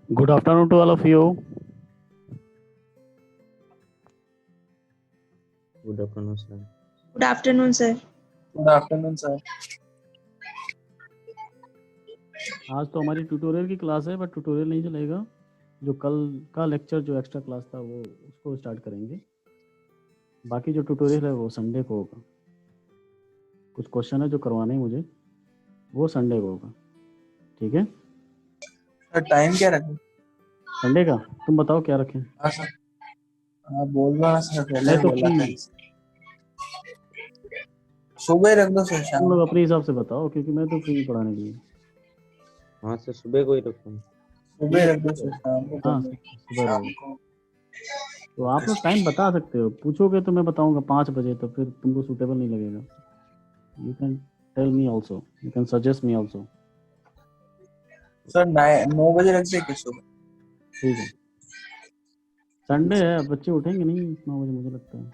Good afternoon to all of you. Good afternoon, sir. Good afternoon, sir. Good afternoon sir. आज तो हमारी tutorial की class है, but tutorial नहीं चलेगा। जो कल का लेक्चर जो एक्स्ट्रा क्लास था वो उसको स्टार्ट करेंगे। बाकी जो ट्यूटोरियल है वो संडे को होगा। कुछ क्वेश्चन है जो करवाने हैं मुझे, वो संडे को होगा। ठीक है, सर टाइम क्या रखें? संडे का तुम बताओ क्या रखें। हाँ सर, हाँ बोल रहा सर, पहले मैं तो बोला था। फ्री, सुबह रख दो सर, तुम शाम लोग को। अपने हिसाब से बताओ, क्योंकि मैं तो फ्री पढ़ाने के लिए। हाँ सर, सुबह को ही रखता हूँ। सुबह रख दो सर, शाम को हाँ कर लो। सुबह शाम रहेगा। को तो आप लोग टाइम बता सकते हो, पूछोगे तो मैं बताऊंगा 5 बजे, तो फिर तुमको सूटेबल नहीं लगेगा। You can tell me also, you can suggest me also. Sir 9 बजे रख दे के सुबह। ठीक है, संडे है, बच्चे उठेंगे नहीं 9 बजे मुझे लगता है।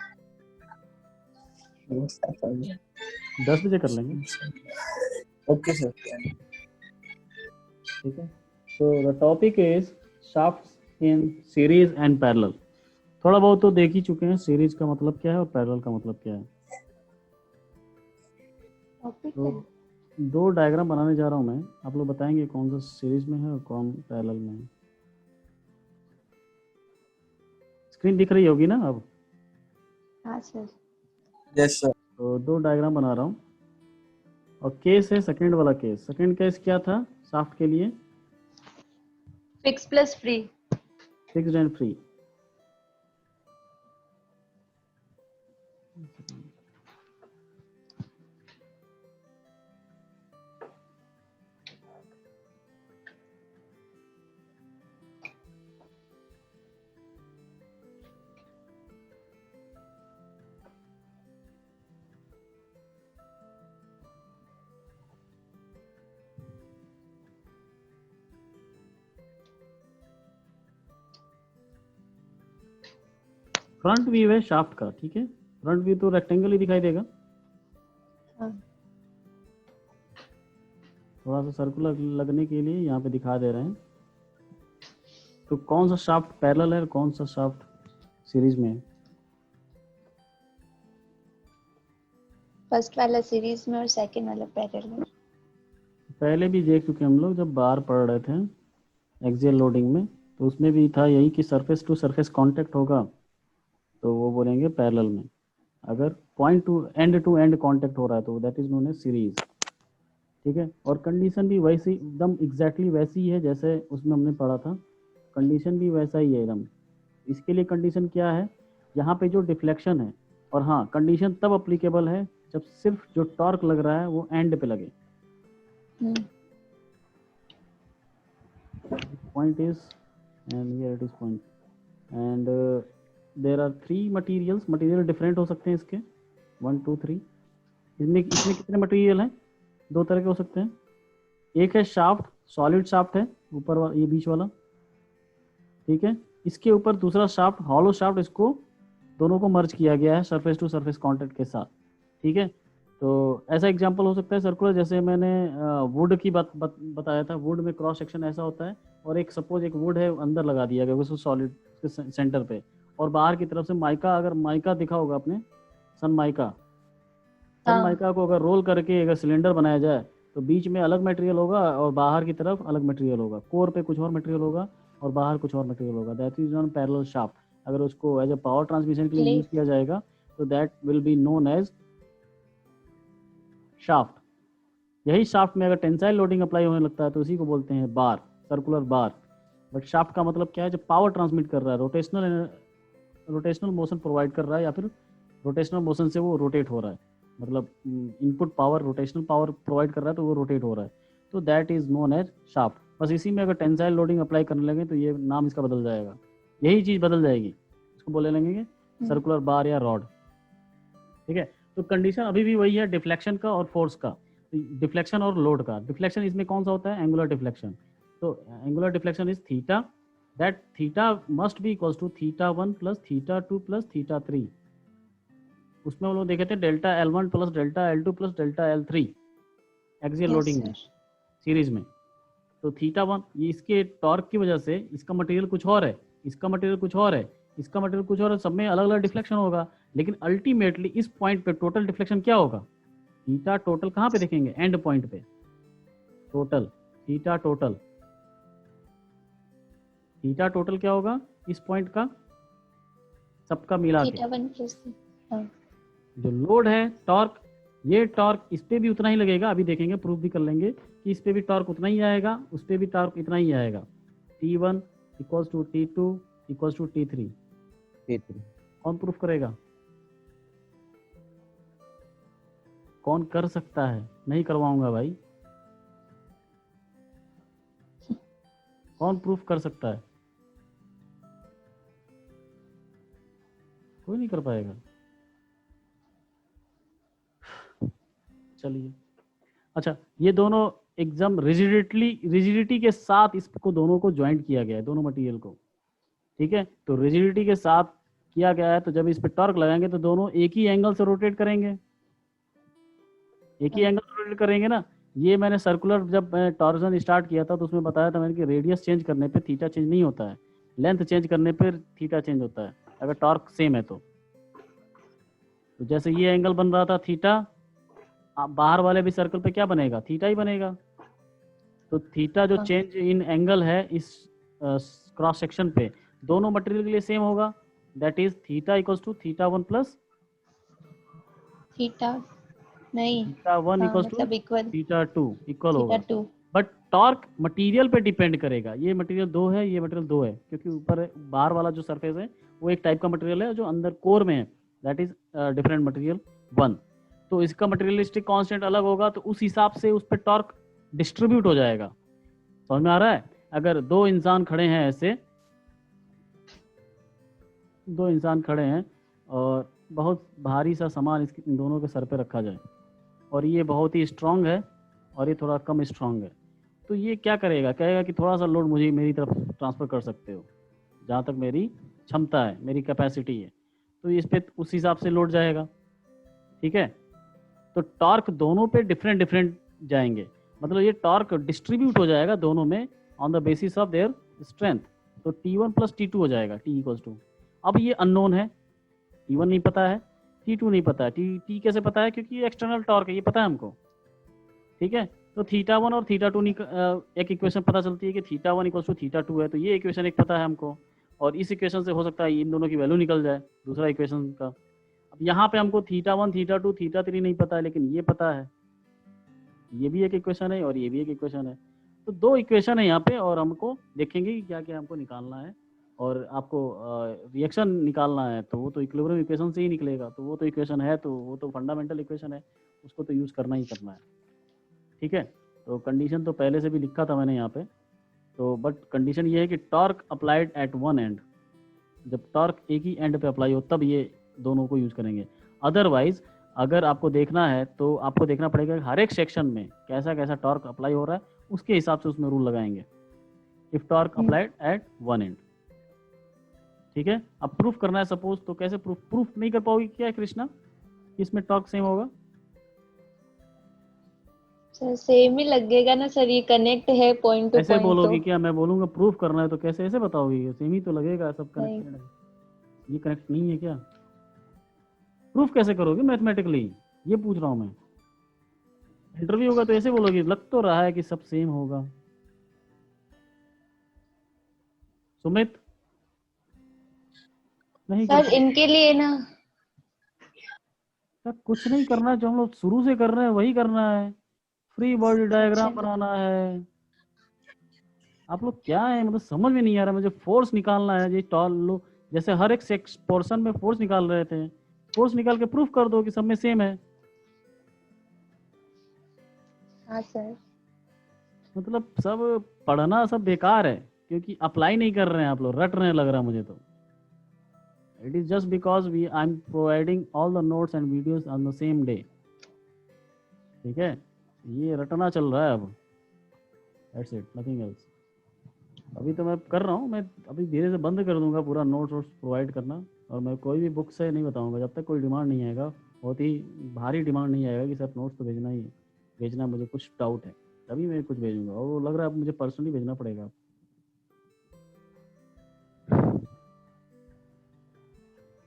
10 बजे कर लेंगे। Okay sir. ठीक है, तो the topic is shafts in series and parallel. थोड़ा बहुत तो देख ही चुके हैं, सीरीज का मतलब क्या है और पैरेलल का मतलब क्या है। तो 2 डायग्राम बनाने जा रहा हूं मैं, आप लोग बताएंगे कौन सा सीरीज में है और कौन पैरेलल में है। स्क्रीन दिख रही होगी ना अब? हाँ सर। Yes sir. तो 2 डायग्राम बना रहा हूँ और केस है सेकंड वाला केस। सेकंड केस क्या था शाफ्ट के लिए? Fix plus free. Fixed and free. Front view है शाफ्ट का, ठीक है। फ्रंट व्यू तो रेक्टेंगल ही दिखाई देगा। हाँ। थोड़ा सा सर्कुलर लगने के लिए यहाँ पे दिखा दे रहे हैं। तो कौन सा शाफ्ट पैरेलल है और कौन सा शाफ्ट सीरीज में है? फर्स्ट वाला सीरीज में और सेकंड वाला पैरेलल में। पहले भी देख चुके हम लोग जब बाहर पढ़ रहे थे एक्सियल लोडिंग में, तो उसमें भी था यही कि सरफेस टू सरफेस कांटेक्ट होगा तो वो बोलेंगे पैरेलल में। अगर पॉइंट टू एंड कांटेक्ट हो रहा है तो that is known as series. ठीक है, और कंडीशन भी वैसी एकदम एग्जैक्टली वैसी ही है जैसे उसमें हमने पढ़ा था। कंडीशन भी वैसा ही है एकदम। इसके लिए कंडीशन क्या है, यहाँ पे जो डिफ्लेक्शन है, और हाँ कंडीशन तब अप्लीकेबल है जब सिर्फ जो टॉर्क लग रहा है वो एंड पे लगे। Point is end here it is point and there are 3 materials. Material different हो सकते हैं इसके 1 2 3। इसमें कितने मटेरियल हैं? 2 तरह के हो सकते हैं। एक है शाफ्ट, सॉलिड शाफ्ट है ऊपर वाला, ये बीच वाला, ठीक है। इसके ऊपर दूसरा शाफ्ट हॉलो शाफ्ट, इसको दोनों को मर्ज किया गया है सरफेस टू सरफेस कांटेक्ट के साथ। ठीक है, तो ऐसा एग्जांपल हो सकता है सर्कुलर, जैसे मैंने वुड की बताया था। वुड में क्रॉस सेक्शन ऐसा होता है, और एक सपोज एक वुड है अंदर लगा दिया गया उसको सॉलिड के सेंटर पे, और बाहर की तरफ से माइका, अगर माइका दिखा होगा आपने, सन माइका, सन माइका को अगर रोल करके अगर सिलेंडर बनाया जाए तो बीच में अलग मटेरियल होगा और बाहर की तरफ अलग मटेरियल होगा। कोर पे कुछ और मटेरियल होगा और बाहर कुछ और मटेरियल होगा। That is non parallel shaft. अगर उसको एज ए पावर ट्रांसमिशन के लिए यूज किया जाएगा तो that will be known as shaft. यही शाफ्ट में अगर टेंसाइल लोडिंग अप्लाई होने लगता है तो उसी को बोलते हैं बार, सर्कुलर बार। बट शाफ्ट का मतलब क्या है? जब पावर ट्रांसमिट कर रहा है, रोटेशनल मोशन प्रोवाइड कर रहा है, या फिर रोटेशनल मोशन से वो रोटेट हो रहा है, मतलब input power rotational power provide कर रहा है तो वो रोटेट हो रहा है, तो that is known as shaft. बस इसी में अगर टेंसाइल लोडिंग अप्लाई करने लगे तो ये नाम इसका बदल जाएगा, यही चीज बदल जाएगी, इसको बोले लगेंगे सर्कुलर बार या रॉड। ठीक है, तो कंडीशन अभी भी वही है डिफ्लेक्शन का और फोर्स का, डिफ्लेक्शन और लोड का। डिफ्लेक्शन इसमें कौन सा होता है? Angular deflection. तो angular deflection is theta, that theta must be equals to θ1 plus θ2 plus θ3। उसमें हम लोग देखे थे delta L1 plus delta L2 plus delta L3 axial loading में, सीरीज में। तो थीटा वन, ये इसके टॉर्क की वजह से इसका मटेरियल कुछ और है, इसका मटेरियल कुछ और है, इसका मटेरियल कुछ और है, सब में अलग अलग डिफ्लेक्शन होगा, लेकिन अल्टीमेटली इस पॉइंट पे टोटल डिफ्लेक्शन क्या होगा? थीटा टोटल कहाँ पे देखेंगे? एंड पॉइंट पे total, theta total, theta total क्या होगा इस पॉइंट का, सबका मिला के थीटा 1 प्लस जो लोड है टॉर्क, ये टॉर्क इस पे भी उतना ही लगेगा, अभी देखेंगे प्रूफ भी कर लेंगे कि इस पे भी टॉर्क उतना ही आएगा, उस पे भी टॉर्क इतना ही आएगा। T1 equals to T2 equals to T3। T3 कौन प्रूफ करेगा? कौन कर सकता है? नहीं करवाऊंगा भाई। कौन प्रूफ कर सकता है? कोई नहीं कर पाएगा। चलिए, अच्छा, ये दोनों एकदम रिजिडिटी के साथ इसको दोनों को ज्वाइंट किया गया है, दोनों मटेरियल को, ठीक है। तो रिजिडिटी के साथ किया गया है, तो जब इस पे टॉर्क लगाएंगे तो दोनों एक ही एंगल से रोटेट करेंगे, एक ही एंगल से रोटेट करेंगे ना। ये मैंने सर्कुलर जब टॉर्जन स्टार्ट किया था तो उसमें बताया था मैंने कि रेडियस चेंज करने पे थीटा चेंज नहीं होता है, लेंथ चेंज करने पे थीटा चेंज होता है, अगर टॉर्क सेम है तो जैसे ये एंगल बन रहा था थीटा, बाहर वाले भी सर्कल पे क्या बनेगा? थीटा ही बनेगा। तो थीटा जो चेंज इन एंगल है इस क्रॉस सेक्शन पे दोनों मटेरियल के लिए सेम होगा, that is theta equals to theta 1 plus theta नहीं, थीटा 1 इक्वल्स टू मतलब इक्वल थीटा 2 इक्वल होगा। थीटा 2। बट टॉर्क मटेरियल पे डिपेंड करेगा, ये मटेरियल 2 है, ये मटेरियल 2 है, क्योंकि ऊपर बाहर वाला जो सरफेस है वो एक टाइप का मटेरियल है, जो अंदर कोर में है दैट इज डिफरेंट मटेरियल 1। तो इसका मटेरियलिस्टिक कांस्टेंट अलग होगा, तो उस हिसाब से उस पर टॉर्क डिस्ट्रीब्यूट हो जाएगा। समझ में आ रहा है? अगर दो इंसान खड़े हैं, ऐसे दो इंसान खड़े हैं और बहुत भारी सा सामान इन दोनों के सर पे रखा जाए, और ये बहुत ही स्ट्रांग है और ये थोड़ा कम स्ट्रांग है, तो ये क्या करेगा? कहेगा कि थोड़ा सा लोड मुझे मेरी तरफ ट्रांसफ़र कर सकते हो, जहाँ तक मेरी क्षमता है, मेरी कैपेसिटी है, तो इस पे उस हिसाब से लोड जाएगा, ठीक है। तो टॉर्क दोनों पे डिफरेंट डिफरेंट जाएंगे, मतलब ये टॉर्क डिस्ट्रीब्यूट हो जाएगा दोनों में on the basis of their strength. तो T1 प्लस T2 हो जाएगा, T इक्वल्स टू, अब ये अननोन है, T1 नहीं पता है, T2 नहीं पता है, T कैसे पता है? क्योंकि ये एक्सटर्नल टॉर्क है, ये पता है हमको, ठीक है। तो थीटा 1 और थीटा 2 एक इक्वेशन पता चलती है कि थीटा 1 इक्वल्स टू थीटा 2 है, तो ये इक्वेशन एक पता है हमको, और इस इक्वेशन से हो सकता है इन दोनों की वैल्यू निकल जाए दूसरा इक्वेशन का। अब यहाँ पे हमको थीटा 1 थीटा 2 थीटा 3 नहीं पता है, लेकिन ये पता है, ये भी एक इक्वेशन है और ये भी एक इक्वेशन है, तो दो इक्वेशन है यहाँ पे, और हमको देखेंगे कि क्या क्या हमको निकालना है, और आपको रिएक्शन निकालना है तो वो तो इक्विलिब्रियम इक्वेशन से ही निकलेगा, तो वो तो इक्वेशन है, तो वो तो फंडामेंटल इक्वेशन है, उसको तो यूज़ करना ही करना है, ठीक है। तो कंडीशन तो पहले से भी लिखा था मैंने यहाँ पे, तो बट कंडीशन ये है कि torque applied at one and, जब टॉर्क एक ही एंड पे अप्लाई हो तब ये दोनों को यूज़ करेंगे। अदरवाइज अगर आपको देखना है तो आपको देखना पड़ेगा कि हर एक सेक्शन में कैसा कैसा टॉर्क अप्लाई हो रहा है, उसके हिसाब से उसमें रूल लगाएंगे, if torque applied at one and, ठीक है। अब प्रूफ करना है सपोज, तो कैसे प्रूफ नहीं कर पाओगी क्या कृष्णा, इसमें टॉर्क सेम होगा? सर सेम ही लगेगा ना सर, ये कनेक्ट है पॉइंट टू ऐसे पॉइंट। बोलोगी तो क्या? मैं बोलूंगा प्रूफ करना है तो कैसे ऐसे बताओगी? सेम ही तो लगेगा, सब कनेक्टेड है, ये कनेक्ट नहीं है क्या? प्रूफ कैसे करोगे मैथमेटिकली, ये पूछ रहा हूँ मैं। इंटरव्यू होगा तो ऐसे बोलोगी, लग तो रहा है कि सब सेम होगा। सुमित नहीं सर कर इनके लिए ना सर, कुछ नहीं करना जो हम लोग शुरू से कर रहे हैं वही करना है, फ्री बॉडी डायग्राम बनाना है। आप लोग क्या है, मतलब समझ में नहीं आ रहा, मुझे फोर्स निकालना है, ये टॉल लो, जैसे हर एक पोर्शन में फोर्स निकाल रहे थे, फोर्स निकाल के प्रूफ कर दो कि सब में सेम है। हाँ सर, मतलब सब पढ़ना सब बेकार है, क्योंकि अप्लाई नहीं कर रहे हैं आप लोग, रट रहे हैं लग रहा है मुझे तो। It is just because I am providing all the notes and videos on the same day, ठीक है। ये रटना चल रहा है अब, दैट्स इट, नथिंग एल्स। अभी तो मैं कर रहा हूँ, मैं अभी धीरे से बंद कर दूंगा पूरा नोट्स वोट्स प्रोवाइड करना, और मैं कोई भी बुक से नहीं बताऊंगा जब तक कोई डिमांड नहीं आएगा, बहुत ही भारी डिमांड नहीं आएगा कि सर नोट्स तो भेजना ही है, भेजना, मुझे कुछ डाउट है, तभी मैं कुछ भेजूंगा, और वो लग रहा है अब मुझे पर्सनली भेजना पड़ेगा।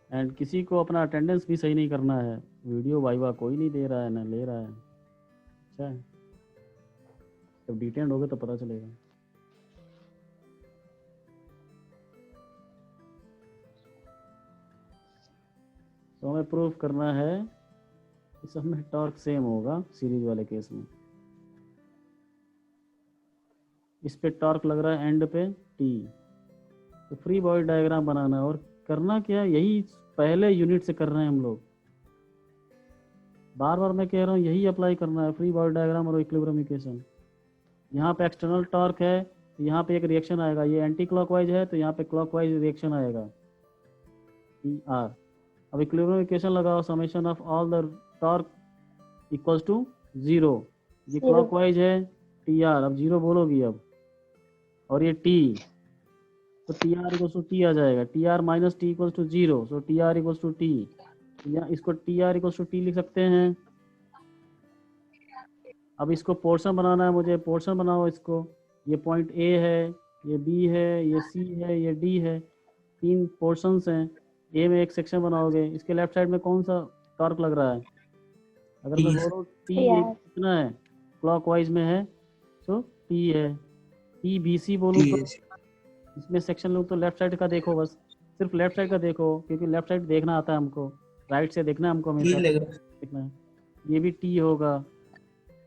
एंड किसी को अपना अटेंडेंस भी सही नहीं करना है, वीडियो वाइवा कोई नहीं दे रहा है ना ले रहा है। अच्छा है, जब डिटेंड हो गए तो पता चलेगा। तो हमें प्रूफ करना है कि सब में टॉर्क सेम होगा सीरीज वाले केस में। इस पे टॉर्क लग रहा है एंड पे टी, तो फ्री बॉडी डायग्राम बनाना है। और करना क्या है, यही पहले यूनिट से कर रहे हैं हम लोग, बार बार मैं कह रहा हूँ यही अप्लाई करना है, फ्री बॉडी डायग्राम और इक्विलिब्रियम इक्वेशन। यहाँ पे एक्सटर्नल टॉर्क है तो यहाँ पे एक रिएक्शन आएगा, ये एंटी क्लॉकवाइज है तो यहाँ पे क्लॉकवाइज रिएक्शन आएगा ई आर। अब इक्विलिब्रियम इक्वेशन लगाओ, summation of all the torque equals to 0। ये Zero. क्लॉकवाइज है टी आर, अब 0 बोलोगी अब, और ये टी, तो T R equals to T आ जाएगा, T R minus T equals to 0, so T R equals to T. या इसको T R equals to T लिख सकते हैं। अब इसको पोर्शन बनाना है मुझे, पोर्शन बनाओ इसको। ये पॉइंट ए है, ये बी है, ये सी है, ये डी है, 3 पोर्शंस हैं। ए में एक सेक्शन बनाओगे, इसके लेफ्ट साइड में कौन सा टॉर्क लग रहा है? अगर मैं T. बोलूँ टी TR. कितना है, क्लॉकवाइज में है, तो टी है। टी बी सी बोलूँ तो T. इसमें सेक्शन लूँ तो लेफ्ट साइड का देखो, बस सिर्फ लेफ्ट साइड का देखो, क्योंकि लेफ्ट साइड देखना आता है हमको, राइट से देखना है हमको T हमेशा लग रहा है। देखना है। ये भी टी होगा।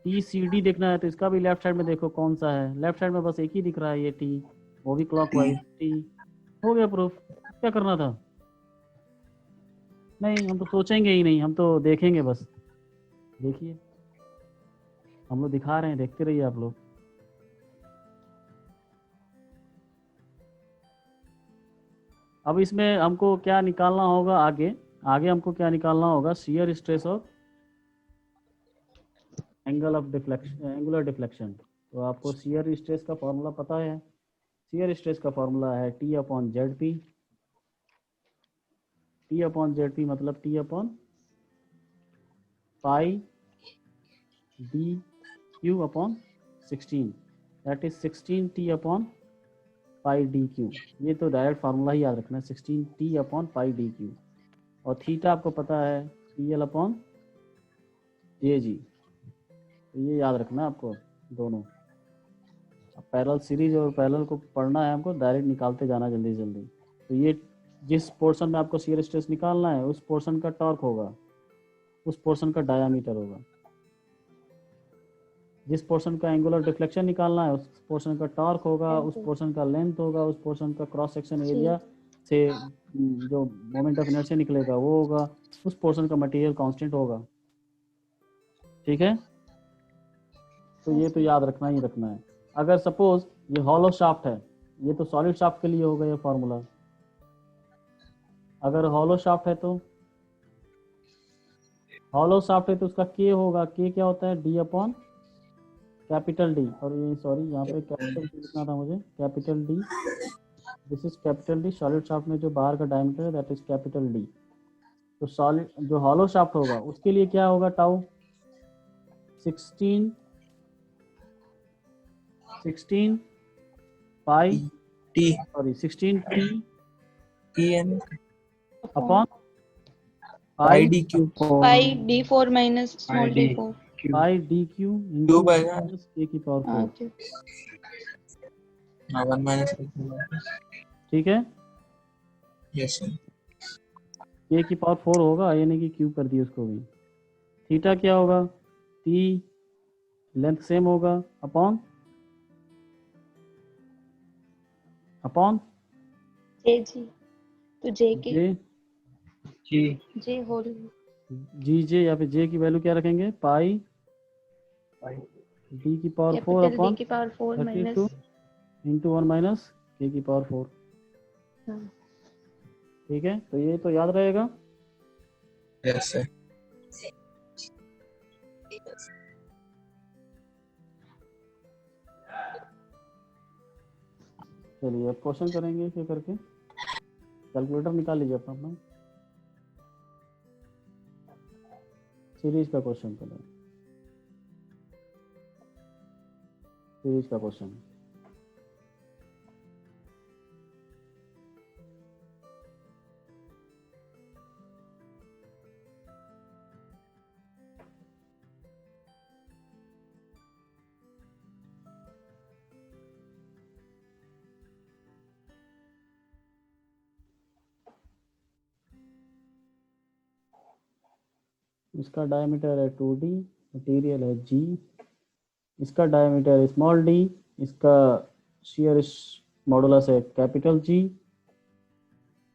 टी सी डी देखना है तो इसका भी लेफ्ट साइड में देखो कौन सा है, लेफ्ट साइड में बस एक ही दिख रहा है, ये टी, वो भी क्लॉकवाइज टी। हो गया प्रूफ। क्या करना था? नहीं, हम तो सोचेंगे ही नहीं, हम तो देखेंगे बस। देखिए हम लोग दिखा रहे हैं, देखते रहिए आप लोग। अब इसमें हमको क्या निकालना होगा आगे, आगे हमको क्या निकालना होगा, शियर स्ट्रेस और angle of deflection, angular deflection. तो आपको शियर स्ट्रेस का फॉर्मूला पता है, शियर स्ट्रेस का फॉर्मूला है T upon Z P. T upon Z P मतलब T upon pi D cube upon 16, that is 16 T upon pi D cube. ये तो डायरेक्ट फार्मूला ही याद रखना है, 16 T upon pi D cube. और थीटा आपको पता है पी एल अपॉन जे जी, तो ये याद रखना है आपको दोनों। अब पैरेलल सीरीज और पैरेलल को पढ़ना है हमको, डायरेक्ट निकालते जाना जल्दी जल्दी। तो ये जिस पोर्शन में आपको शियर स्ट्रेस निकालना है उस पोर्शन का टॉर्क होगा, उस पोर्शन का डायामीटर होगा। जिस पोर्शन का एंगुलर डिफ्लेक्शन निकालना है उस पोर्शन का टॉर्क होगा, उस पोर्शन का लेंथ होगा, उस पोर्शन का क्रॉस सेक्शन एरिया से जो मोमेंट ऑफ इनर्शिया निकलेगा वो होगा, उस पोर्शन का मटेरियल कांस्टेंट होगा। ठीक है, तो ये तो याद रखना ही रखना है। अगर सपोज ये हॉलो शाफ्ट है, ये तो सॉलिड शाफ्ट के लिए होगा ये फार्मूला। अगर हॉलो शाफ्ट है तो हॉलो शाफ्ट है तो उसका के होगा, के क्या होता है, डी अपॉन कैपिटल डी। और ये सॉरी यहाँ पे कैपिटल डी लिखना था मुझे, capital D, this is capital D. Solid shaft में जो बाहर का डायमीटर है दैट इज कैपिटल डी। तो सॉलिड जो हॉलो शाफ्ट होगा उसके लिए क्या होगा, टाउ 16 पाई T. Sorry 16 T T N. Upon Pi पाई D Q. Pi D4 minus small D. d4. पाई डी क्यू Cube आएगा। माइनस के की पावर 4। Okay. हाँ 1 minus Q. ठीक है, Yes sir. के की पावर 4 होगा, ये नहीं कि क्यूब कर दिया उसको भी। थीटा क्या होगा, टी लेंथ सेम होगा अपॉन अपॉन J G. तो J के जे G. J होल जी जे, या फिर जे की वैल्यू क्या रखेंगे, पाई डी की पावर 4 कैपिटल D अपॉन की पावर 4 32 माइनस इंटू 1 माइनस के की पावर 4। ठीक है, तो ये तो याद रहेगा। Yes sir. चलिए अब क्वेश्चन करेंगे फिर करके, कैलकुलेटर निकाल लीजिए अपना सीरीज का क्वेश्चन करें। सीरीज का क्वेश्चन। इसका डायमीटर है 2d, मटेरियल है g, इसका डायमीटर है स्मॉल d, इसका shear मॉडुलस है कैपिटल G,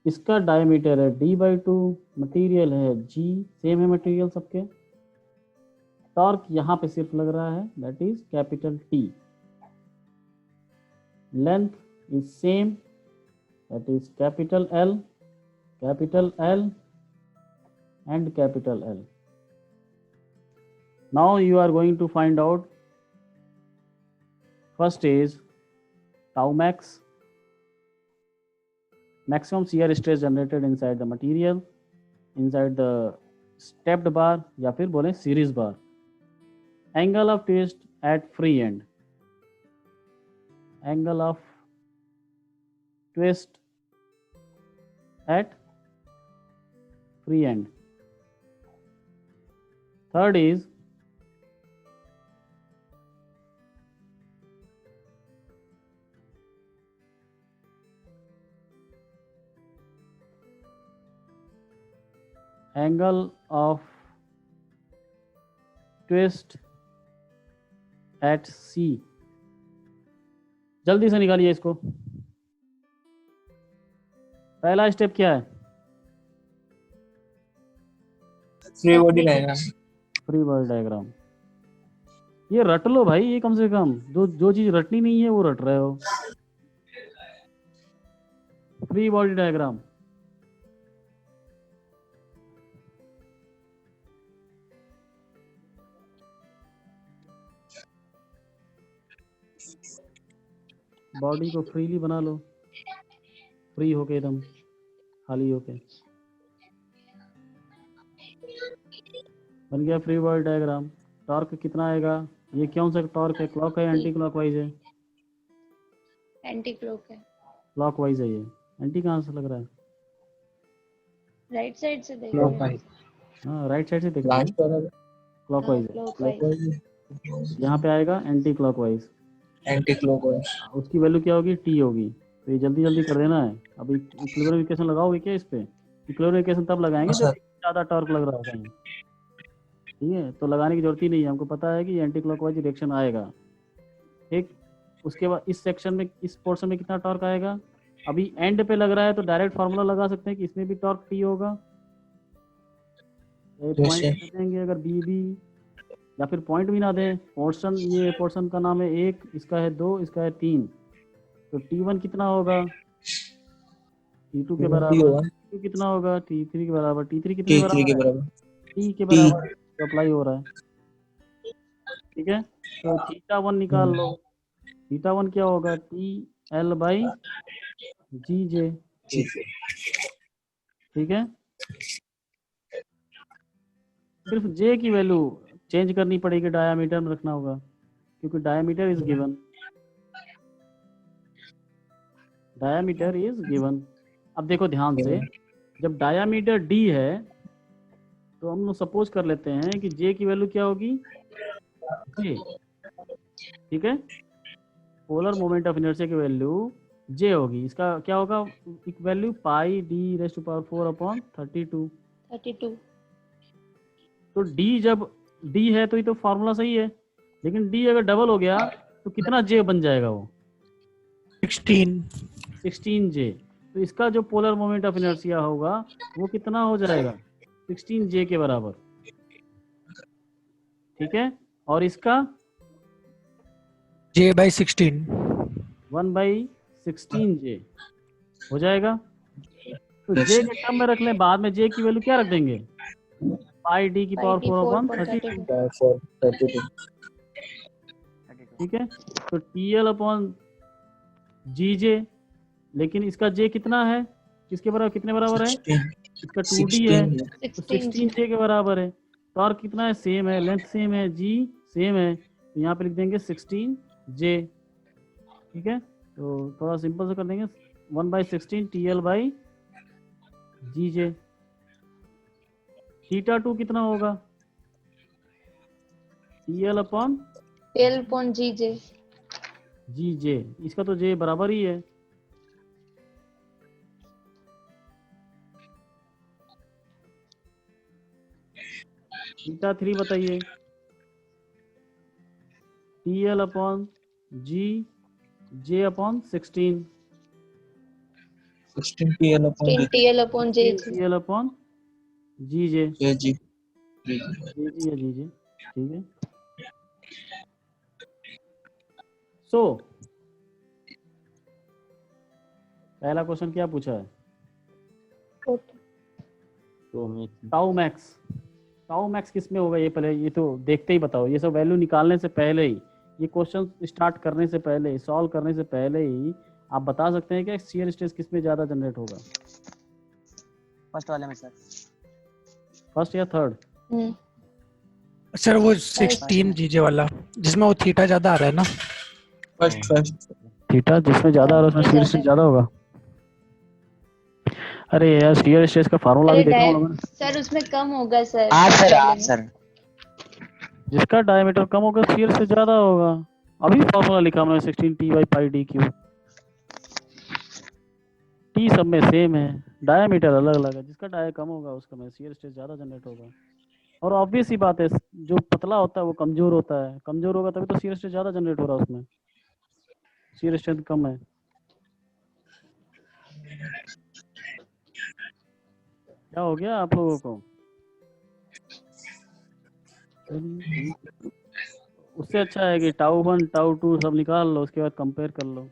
इसका डायमीटर है d/2, मटेरियल है g, सेम है मटेरियल सबके। टॉर्क यहाँ पे सिर्फ लग रहा है, that is capital T। Length is same, that is capital L and capital L. Now you are going to find out, first is tau max, maximum shear stress generated inside the material, inside the stepped bar या फिर बोले series bar. Angle of twist at free end, angle of twist at free end. Third is angle of twist at C. जल्दी से निकालिए इसको। पहला step क्या है? Free body diagram. Free body diagram. ये रट लो भाई, ये कम से कम जो चीज रटनी नहीं है वो रट रहे हो। Free body diagram. बॉडी को फ्रीली बना लो, फ्री होके एकदम खाली होके। बन गया फ्री बॉडी डायग्राम। टॉर्क कितना आएगा? ये कौन सा टॉर्क है? क्लॉक है एंटी क्लॉकवाइज है? एंटी क्लॉक है। क्लॉकवाइज है। ये एंटी कहाँ से लग रहा है? राइट साइड से देखो। क्लॉकवाइज। हाँ राइट साइड से देखो। लास्ट पर क्लॉकवाइज है। क्लॉकवाइज। यहाँ पे आएगा एंटी क्लॉकवाइज। Anti clockwise. उसकी वैल्यू क्या होगी? टी होगी। तो ये जल्दी जल्दी कर देना है। अभी इक्विलिब्रियम इक्वेशन लगाओगे क्या इस पे? इक्विलिब्रियम इक्वेशन तब लगाएंगे जब ज्यादा टॉर्क लग रहा होगा। ठीक है, तो लगाने की जरूरत ही नहीं है, हमको पता है कि एंटी क्लॉकवाइज रिएक्शन आएगा। ठीक, उसके बाद इस सेक्शन में, इस पोर्शन में कितना टॉर्क आएगा? अभी एंड पे लग रहा है तो डायरेक्ट फार्मूला लगा सकते हैं कि इसमें भी टॉर्क टी होगा। पॉइंट देंगे अगर बी भी, या फिर पॉइंट भी ना दें, पोर्शन, ये पोर्शन का नाम है 1, इसका है 2, इसका है 3, तो T1 कितना होगा? T2 के बराबर। T2 कितना होगा? T3 के बराबर। T3 कितने बराबर? T के बराबर तो अप्लाई हो रहा है। ठीक है, तो θ1 निकाल लो। θ1 क्या होगा? TL/GJ। ठीक है, सिर्फ J की वैल्यू चेंज करनी पड़ेगी, डायामीटर में रखना होगा क्योंकि diameter is given. Diameter is given. अब देखो ध्यान से, जब डायामीटर D है तो हम लोग सपोज कर लेते हैं कि J की वैल्यू क्या होगी? J। ठीक है, पोलर मोमेंट ऑफ इनर्शिया की वैल्यू J होगी। इसका क्या होगा वैल्यू? πD⁴/32। तो D जब D है तो ये तो फॉर्मूला सही है, लेकिन D अगर डबल हो गया तो कितना J बन जाएगा? वो 16J। तो इसका जो पोलर मोमेंट ऑफ इनर्शिया होगा वो कितना हो जाएगा? 16J के बराबर। ठीक है, और इसका J/16 1/16J हो जाएगा। तो J के टर्म में रख लें, बाद में J की वैल्यू क्या रख देंगे? πD⁴/32। ठीक है, तो TL/GJ, लेकिन इसका J कितना है? किसके बराबर, कितने बराबर है? इसका 2D है तो 16J के बराबर है। टॉर्क कितना है? सेम है, लेंथ सेम है, G सेम है, तो यहाँ पे लिख देंगे 16 जे, ठीक है। तो थोड़ा सिंपल से कर देंगे, 1/16 TL by G J. Theta 2 कितना होगा, TL upon L upon G J. G J, इसका तो जे बराबर ही है। थीटा 3 बताइए, TL upon G J upon 16, 16 TL upon G T L upon J J. TL upon G J, G G G G या G जे, ठीक है। सो पहला question क्या पूछा है, तो मैं टाउ मैक्स। टाउ मैक्स किस में होगा, ये पहले ये तो देखते ही बताओ, ये सब वैल्यू निकालने से पहले ही, ये क्वेश्चन स्टार्ट करने से पहले ही, सॉल्व करने से पहले ही आप बता सकते हैं कि शियर स्ट्रेस किस में ज़्यादा जनरेट होगा, फर्स्ट वाले में सर। फर्स्ट या थर्ड। सर वो 16 जीजे वाला जिसमें वो थीटा ज्यादा आ रहा है ना। फर्स्ट थीटा जिसमें ज़्यादा आ रहा है उसमें शियर स्ट्रेस ज़्यादा होगा। अरे यार शियर स्ट्रेस का फार्मूला भी अरे देखा होगा ना, सर उसमें कम होगा सर। हाँ सर, वाले हाँ में। सर। जिसका डायमीटर कम होगा शियर स्ट्रेस ज़्यादा होगा। अभी फार्मूला लिखा मैंने 16T/πd3। टी सब में सेम है, डायमीटर अलग अलग है, जिसका डाया कम होगा उसका में शियर स्ट्रेस ज़्यादा जनरेट होगा। और ऑब्वियस ही बात है, जो पतला होता है वो कमजोर होता है, कमजोर होगा तभी तो शियर स्ट्रेस ज़्यादा जनरेट हो रहा है उसमें, शियर स्ट्रेंथ कम है। क्या हो गया आप लोगों को, उससे अच्छा है कि टाउ 1 टाउ 2 सब निकाल लो, उसके बाद कंपेयर कर लो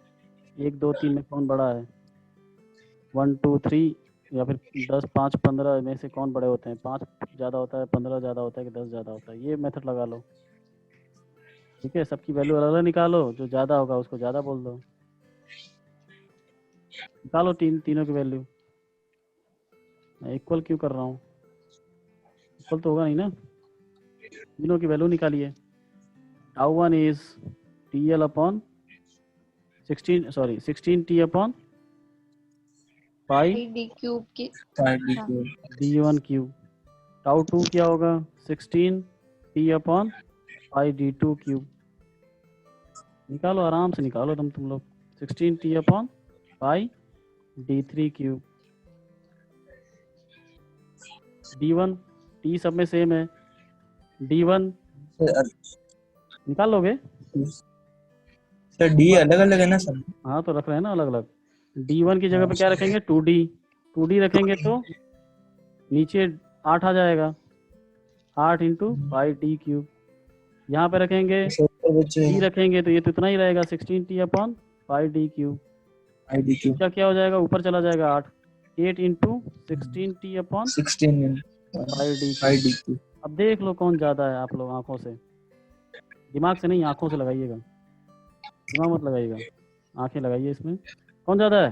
1 2 3 में कौन बड़ा है, 1 2 3 या फिर 10 5 15 में से कौन बड़े होते हैं, 5 ज़्यादा होता है, 15 ज़्यादा होता है कि 10 ज़्यादा होता है, ये मेथड लगा लो, ठीक है। सबकी वैल्यू अलग अलग निकालो, जो ज़्यादा होगा उसको ज़्यादा बोल दो, निकालो तीनों की वैल्यू। मैं इक्वल क्यों कर रहा हूँ, इक्वल तो होगा नहीं ना, तीनों की वैल्यू निकालिए। Tau 1 is TL upon 16T upon pi D cube की D1 क्यूब। टाउ 2 क्या होगा, 16T upon pi D2 cube. निकालो आराम से निकालो तुम लोग, 16T upon pi D3 cube. D1 T सब में सेम है, D1 निकाल लोगे, सर डी अलग अलग है ना सर। हाँ तो रख रहे हैं ना अलग अलग। D1 की जगह पे क्या रखेंगे, 2D रखेंगे तो नीचे 8 आ जाएगा, 8 इंटू पाई D क्यूब। यहाँ पे रखेंगे D रखेंगे तो ये तो इतना ही रहेगा, 16T upon pi D cube. ID Q क्या हो जाएगा, ऊपर चला जाएगा 8 इंटू 16T अपॉन 16 पाई D क्यूब। ID Q. अब देख लो कौन ज़्यादा है, आप लोग आंखों से, दिमाग से नहीं आंखों से लगाइएगा, दिमाग मत लगाइएगा, आंखें लगाइए, इसमें कौन ज़्यादा है,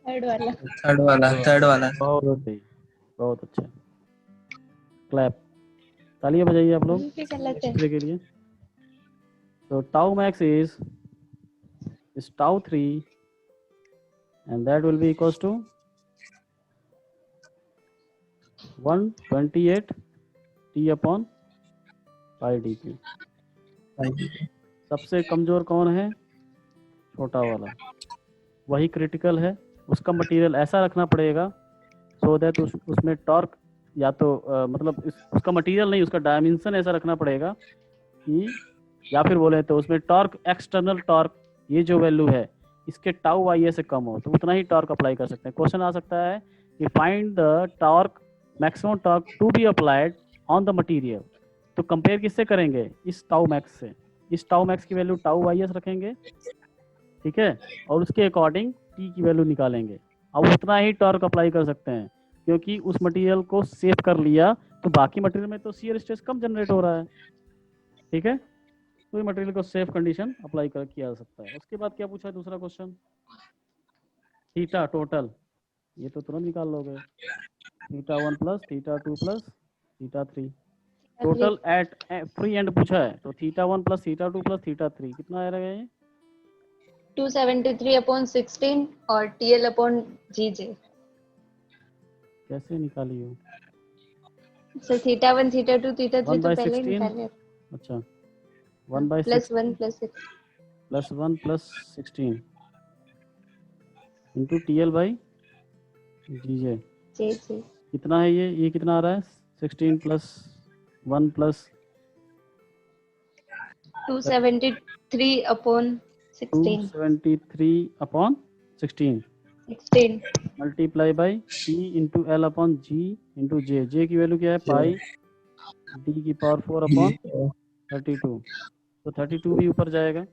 थर्ड वाला। थर्ड वाला बहुत सही, बहुत अच्छा, क्लैप, तालियां बजाइए आप लोग ये गलत है। दूसरे के लिए। तो tau max is tau 3 and that will be equals to 128 T upon pi D cube. सबसे कमजोर कौन है, छोटा वाला, वही क्रिटिकल है, उसका मटेरियल ऐसा रखना पड़ेगा सो दैट उसमें टॉर्क या तो मतलब उसका मटेरियल नहीं, उसका डायमेंशन ऐसा रखना पड़ेगा कि, या फिर बोले तो उसमें टॉर्क, एक्सटर्नल टॉर्क, ये जो वैल्यू है इसके टाउ वाई से कम हो तो उतना ही टॉर्क अप्लाई कर सकते हैं। क्वेश्चन आ सकता है कि find the torque, maximum torque to be applied on the material, तो कंपेयर किससे करेंगे, इस टाउ मैक्स से। इस टाउ मैक्स की वैल्यू टाउ वाई रखेंगे, ठीक है, और उसके अकॉर्डिंग टी की वैल्यू निकालेंगे। अब उतना ही टॉर्क अप्लाई कर सकते हैं क्योंकि उस मटेरियल को सेव कर लिया, तो बाकी मटेरियल में तो शियर स्ट्रेस कम जनरेट हो रहा है, ठीक है, तो ये मटेरियल को सेफ कंडीशन अप्लाई कर किया जा सकता है। उसके बाद क्या पूछा है दूसरा क्वेश्चन, थीटा टोटल, ये तो तुरंत निकाल लोगे, theta 1 plus theta 2 plus theta 3, total at free end पूछा है, तो θ1 प्लस θ2 प्लस θ3 कितना आ रहेगा ये? 273/16 और TL/GJ। कैसे निकाली हो? सर θ1 θ2 θ3 1 तो बाई पहले ही 16, निकाले। अच्छा 1 by +1 16 +6 plus 1 plus 16 into TL by GJ JJ। कितना है ये कितना आ रहा है? 16 plus 1 plus 273/16 273/16 16 multiply by T into L upon G into J। J की वैल्यू क्या है? पाई D की पावर 4 अपॉन 32। तो 32 भी ऊपर जाएगा,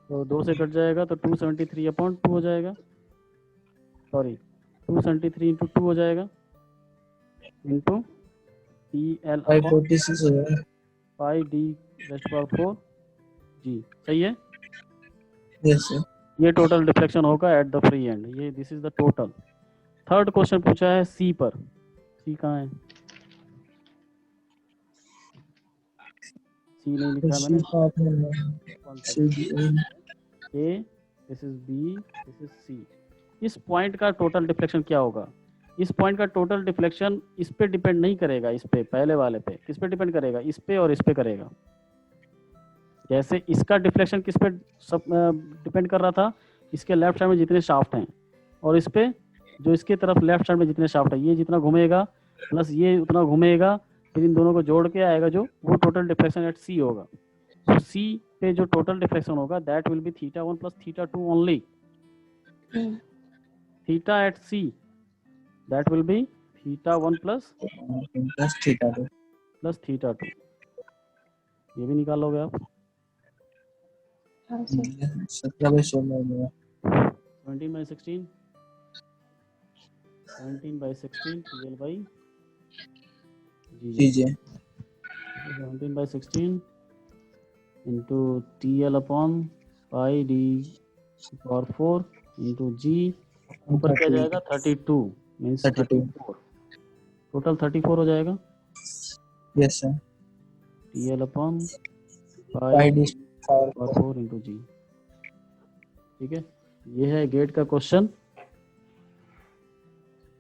तो 2 से कट जाएगा, तो 273/2 हो जाएगा, सॉरी 273 इंटू 2 हो जाएगा, इंटू TL अपॉन 546 हो जाएगा। पाई D रेस्ट पावर 4 G। सही है? Yes sir. ये टोटल डिफ्लेक्शन होगा एट द फ्री एंड। ये this is the total. Third question पूछा है C पर। C कहाँ है? C नहीं लिखा मैंने। A, this is B, this is C। इस पॉइंट का टोटल डिफ्लेक्शन क्या होगा? इस पॉइंट का टोटल डिफ्लेक्शन इस पे डिपेंड नहीं करेगा, इस पे पहले वाले पे किस पे डिपेंड करेगा? इस पे और इस पे करेगा। जैसे इसका डिफ्लेक्शन किस पे सब डिपेंड कर रहा था? इसके लेफ्ट साइड में जितने शाफ्ट हैं, और इस पे जो इसके तरफ लेफ्ट साइड में जितने शाफ्ट है, ये जितना घूमेगा प्लस ये उतना घूमेगा, फिर इन दोनों को जोड़ के आएगा जो, वो टोटल डिफ्लेक्शन एट C होगा। तो C पे जो टोटल डिफ्लेक्शन होगा that will be θ1 plus θ2 only. Theta at C that will be θ1 plus θ2। ये भी निकालोगे आप। हाँ sir. 17/16 17/16 TL by GJ 17/16 into TL upon pi D power 4 into G ऊपर क्या जाएगा? 32 मीन्स 34, टोटल 34 हो जाएगा। Yes sir. TL upon pi pi D D power 4 into G। ठीक है, ये है गेट का क्वेश्चन।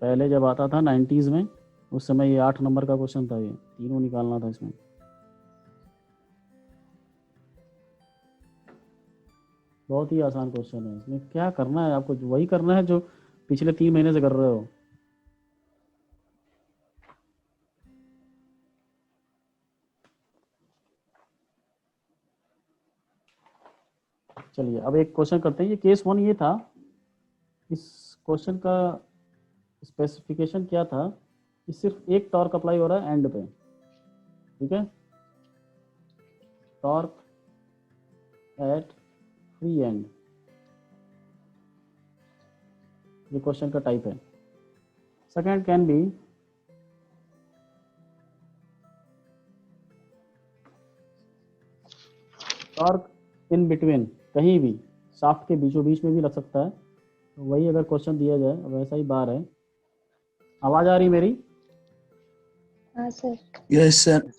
पहले जब आता था 90s में, उस समय ये 8 नंबर का क्वेश्चन था, ये तीनों निकालना था इसमें। बहुत ही आसान क्वेश्चन है। इसमें क्या करना है आपको? वही करना है जो पिछले 3 महीने से कर रहे हो। चलिए अब एक क्वेश्चन करते हैं। ये केस 1 ये था। इस क्वेश्चन का स्पेसिफिकेशन क्या था? कि सिर्फ एक टॉर्क अप्लाई हो रहा है एंड पे, ठीक है, टॉर्क एट फ्री एंड। ये क्वेश्चन का टाइप है। Second can be torque in between, कहीं भी शाफ्ट के बीचों बीच में भी लग सकता है। तो वही अगर क्वेश्चन दिया जाए, वैसा ही बार है। आवाज आ रही मेरी? हाँ सर। Yes sir.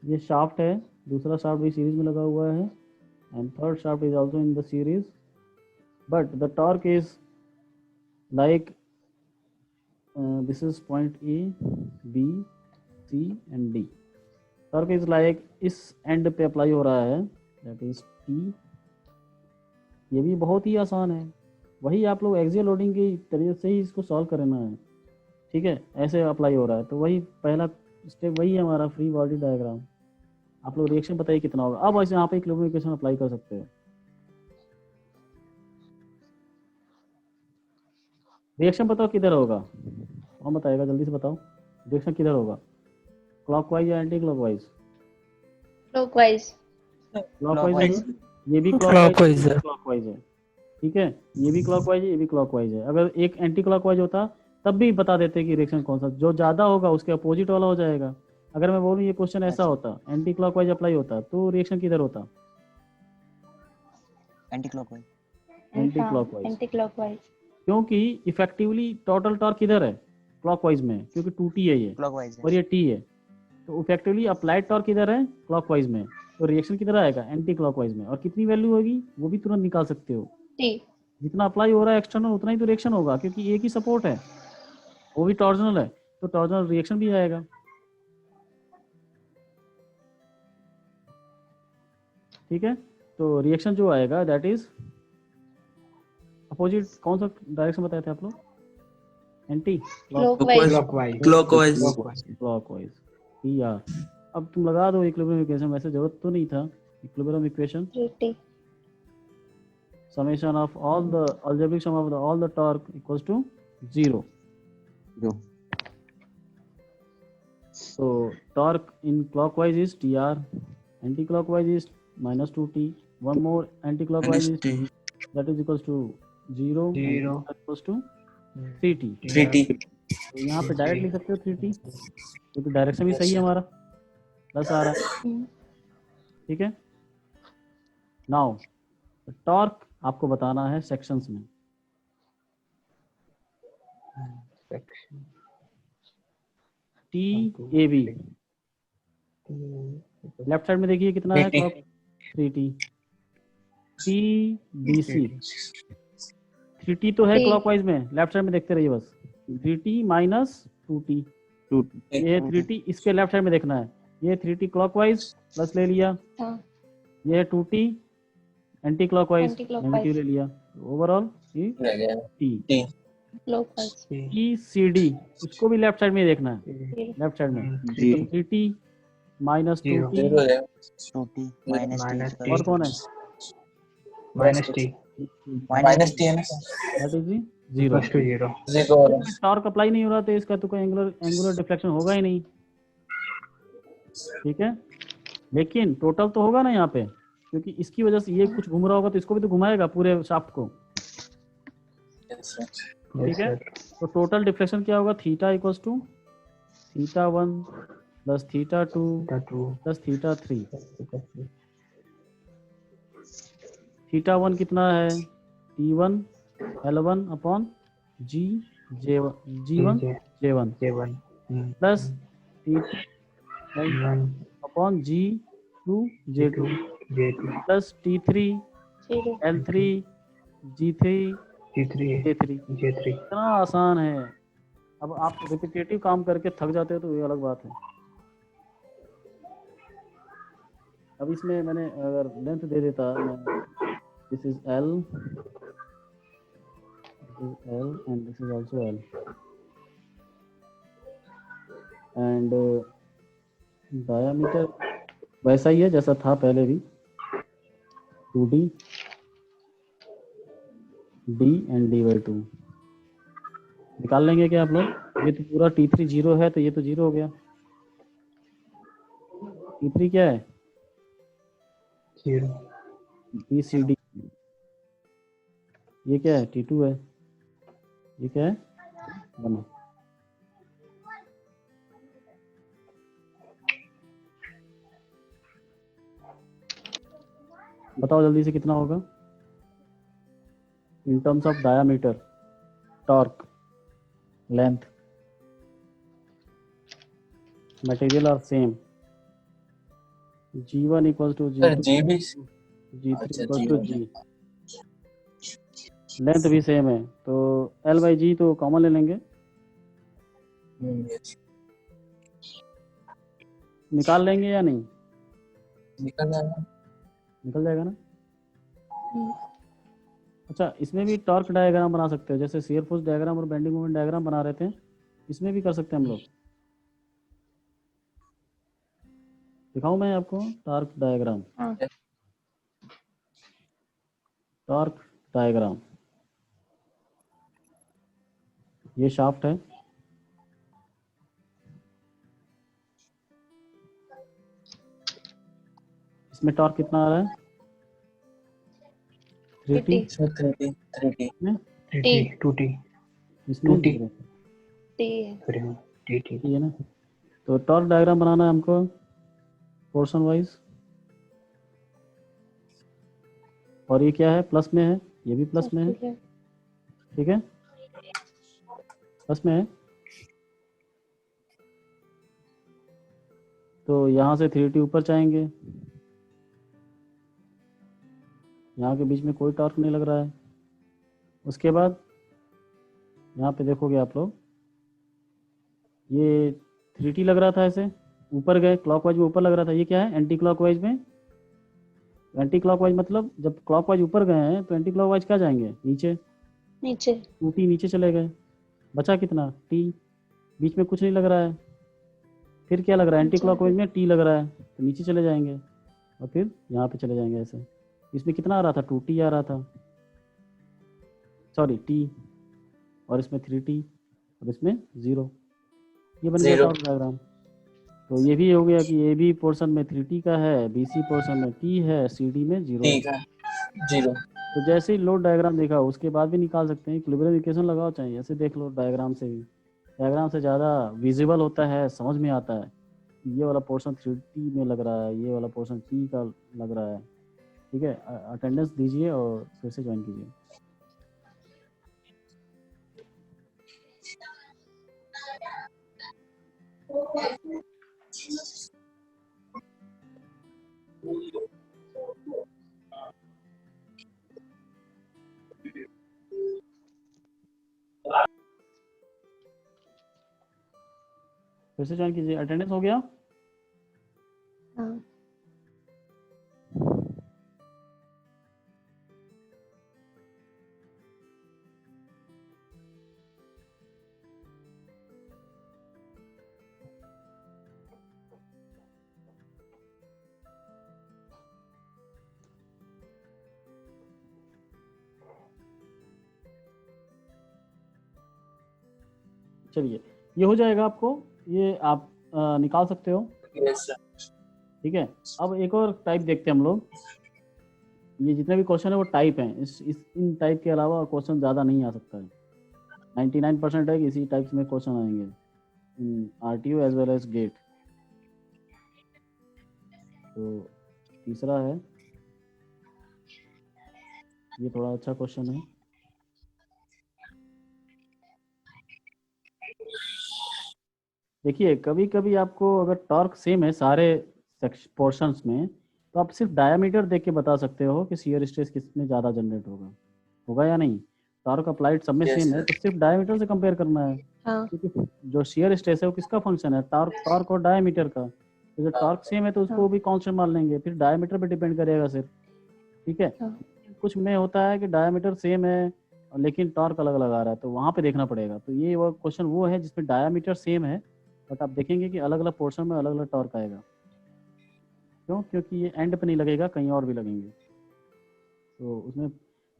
ये शाफ्ट है, दूसरा शाफ्ट भी सीरीज में लगा हुआ है, and third shaft is also in the series, but the torque is like this is point A, B, C and D। Torque is like इस एंड पे अप्लाई हो रहा है, दैट इज P। ये भी बहुत ही आसान है। वही आप लोग एक्सियल लोडिंग की तरीके से ही इसको सॉल्व करना है, ठीक है। ऐसे अप्लाई हो रहा है, तो वही पहला स्टेप वही है हमारा, फ्री बॉडी डायग्राम। आप लोग रिएक्शन बताइए कितना होगा। अब ऐसे यहाँ पे इक्विलिब्रियम अप्लाई कर सकते हो। रिएक्शन बताओ किधर होगा, कौन बताएगा? जल्दी से बताओ, रिएक्शन किधर होगा? क्लॉकवाइज या एंटी क्लॉकवाइज? क्लॉकवाइज। क्लॉकवाइज। ये भी क्लॉकवाइज है। क्लॉकवाइज है, ठीक है। ये भी क्लॉकवाइज है, ये भी क्लॉकवाइज है। अगर एक एंटी क्लॉकवाइज होता तब भी बता देते कि रिएक्शन कौन सा, जो ज्यादा होगा उसके अपोजिट वाला हो जाएगा। अगर मैं बोलूँ ये क्वेश्चन ऐसा होता, एंटी क्लॉकवाइज अप्लाई होता, तो रिएक्शन किधर होता? Anti clockwise. Anti clockwise. Anti clockwise. क्योंकि इफेक्टिवली टोटल टॉर्क किधर है? क्लॉकवाइज में, क्योंकि 2T है ये क्लॉकवाइज और ये T है। तो इफेक्टिवली अप्लाइड टॉर्क किधर है, क्लॉकवाइज में, तो रिएक्शन किधर आएगा, एंटी क्लॉकवाइज में। और कितनी वैल्यू होगी वो भी तुरंत निकाल सकते हो, T जितना अप्लाई हो रहा है एक्सटर्नल उतना ही तो रिएक्शन होगा, क्योंकि एक ही सपोर्ट है, वो भी टॉर्जनल है, तो टॉर्जनल रिएक्शन भी आएगा। ठीक है, तो रिएक्शन जो आएगा दैट इज अपोजिट, कौन सा डायरेक्शन बताए थे आप लोग, anti clockwise. Clockwise clockwise, T R. अब तुम लगा दो इक्विलिब्रियम इक्वेशन, वैसे जरूरत तो नहीं था, equilibrium equation 3T. summation of all the algebraic sum of all the torque equals to 0. जो So torque in clockwise is TR, anti-clockwise is minus 2T, one more anti-clockwise is that is equals to 0, and equals to 3T. 3T तो यहाँ पे direct लिख सकते हो 3T, क्योंकि direction भी सही है हमारा, प्लस आ रहा है। ठीक है, नाउ टॉर्क आपको बताना है सेक्शंस में। T A B, left side में देखिए कितना है, 3T। T B C, 3T तो है T. क्लॉकवाइज में, लेफ्ट साइड में देखते रहिए बस, 3T माइनस 2T, ये 3T इसके लेफ्ट साइड में देखना है, ये 3T क्लॉकवाइज प्लस ले लिया, हाँ, ये 2T anti clockwise Anti-clockwise. Negative ले लिया, ओवरऑल ये T। clockwise. T C D, इसको भी लेफ्ट साइड में ही देखना है, Zero. लेफ्ट साइड में, zero 3T minus 2T, 2T minus T. और कौन है, माइनस टी है ना that is zero. Zero torque apply नहीं हो रहा तो इसका तो कोई एंगुलर डिफ्लेक्शन होगा ही नहीं। ठीक है, लेकिन टोटल तो होगा ना यहाँ पे, क्योंकि इसकी वजह से ये कुछ घूम रहा होगा तो इसको भी तो घुमाएगा पूरे शाफ्ट को। ठीक है, तो टोटल डिफ्लेक्शन क्या होगा, theta equals to theta 1 plus theta 2 plus theta 3। Theta 1 कितना है, T1 L1 upon G1 J1 plus T2 upon G2 J2 plus T3 Zero. L3 G3 J3। इतना आसान है। अब आप रिपीटेटिव काम करके थक जाते हो तो ये अलग बात है। अब इसमें मैंने अगर लेंथ दे देता, this is L and this is also L, and diameter वैसा ही है जैसा था पहले भी, 2D D and D/2 निकाल लेंगे क्या आप लोग। ये तो पूरा T3 0 है तो ये तो 0 हो गया। T3 क्या है, BCD, ये क्या है, T2 है, ये क्या है, 1। बताओ जल्दी से कितना होगा in terms of diameter, torque, length, material are same, G1 equals to G2, G3 equals to G, length भी सेम है तो L/G तो कॉमन ले लेंगे, निकाल लेंगे या नहीं, निकल जाएगा ना। अच्छा, इसमें भी टॉर्क डायग्राम बना सकते हो, जैसे शियर फोर्स डायग्राम और बेंडिंग मोमेंट डायग्राम बना रहे थे, इसमें भी कर सकते हैं हम लोग। दिखाऊं मैं आपको टॉर्क डायग्राम, हाँ, टॉर्क डायग्राम, ये शाफ्ट है, इसमें टॉर्क कितना आ रहा है, 3T, 3T इसमें 2T। zero। T है। ठीक है ना। तो टॉर्क डायग्राम बनाना है हमको पोर्शन वाइज, और ये क्या है, प्लस में है, ये भी प्लस में है। ठीक है, प्लस में है, तो यहाँ से 3t ऊपर जाएंगे, यहाँ के बीच में कोई टॉर्क नहीं लग रहा है। उसके बाद यहाँ पे देखोगे आप लोग, ये 3t लग रहा था, ऐसे ऊपर गए क्लॉकवाइज में, ऊपर लग रहा था। ये क्या है, एंटी क्लॉकवाइज में। एंटी क्लॉकवाइज मतलब जब क्लॉकवाइज ऊपर गए हैं तो एंटी क्लॉकवाइज क्या जाएंगे, नीचे। नीचे। 2t नीचे चले गए, बचा कितना, t। बीच में कुछ नहीं लग रहा है। फिर क्या लग रहा है, एंटी क्लॉकवाइज में t लग रहा है, तो नीचे चले जाएंगे और फिर यहाँ पे चले जाएंगे ऐसे। इसमें कितना आ रहा था, 2t आ रहा था, सॉरी t, और इसमें 3t और इसमें 0। ये बन गया Zero. Torque diagram. तो ये भी हो गया कि ए बी पोर्शन में 3t का है, बी सी पोर्शन में t है, सी डी में 0 है। ठीक है, 0. तो जैसे ही लोड डायग्राम देखा उसके बाद भी निकाल सकते हैं। इक्विलिब्रियम इक्वेशन लगाओ, चाहिए ऐसे देख लो, डायग्राम से भी, डायग्राम से ज़्यादा विजिबल होता है, समझ में आता है। ये वाला पोर्शन 3t में लग रहा है, ये वाला पोर्शन t का लग रहा है। ठीक है, अटेंडेंस दीजिए और फिर से ज्वाइन कीजिए। फिर से ज्वाइन कीजिए। अटेंडेंस हो गया? हाँ। चलिए, ये हो जाएगा आपको, ये आप निकाल सकते हो। Yes, sir. ठीक है, अब एक और टाइप देखते हैं हम लोग। ये जितने भी क्वेश्चन है वो टाइप हैं, इन टाइप के अलावा और क्वेश्चन ज़्यादा नहीं आ सकता है। 99% है कि इसी टाइप में क्वेश्चन आएंगे, RTO as well as GATE. तो तीसरा है, ये थोड़ा अच्छा क्वेश्चन है। देखिए, कभी कभी आपको अगर टॉर्क सेम है सारे पोर्शंस में, तो आप सिर्फ डायमीटर देख के बता सकते हो कि शियर स्ट्रेस किस में ज़्यादा जनरेट होगा या नहीं। टॉर्क अप्लाइड सब में Yes, सेम है, sir. तो सिर्फ डायमीटर से कंपेयर करना है। हाँ। क्योंकि जो शियर स्ट्रेस है वो किसका फंक्शन है, टॉर्क और डायमीटर का। तो जब टॉर्क सेम है तो उसको भी कांस्टेंट मान लेंगे, फिर डायमीटर पे डिपेंड करेगा सिर्फ। ठीक है, हाँ। कुछ में होता है कि डायमीटर सेम है लेकिन टॉर्क अलग अलग आ रहा है, तो वहाँ पे देखना पड़ेगा। तो ये वो क्वेश्चन वो है जिसमें डायमीटर सेम है बट आप देखेंगे कि अलग अलग पोर्शन में अलग अलग टॉर्क आएगा। क्यों? क्योंकि ये एंड पे नहीं लगेगा, कहीं और भी लगेंगे। तो उसमें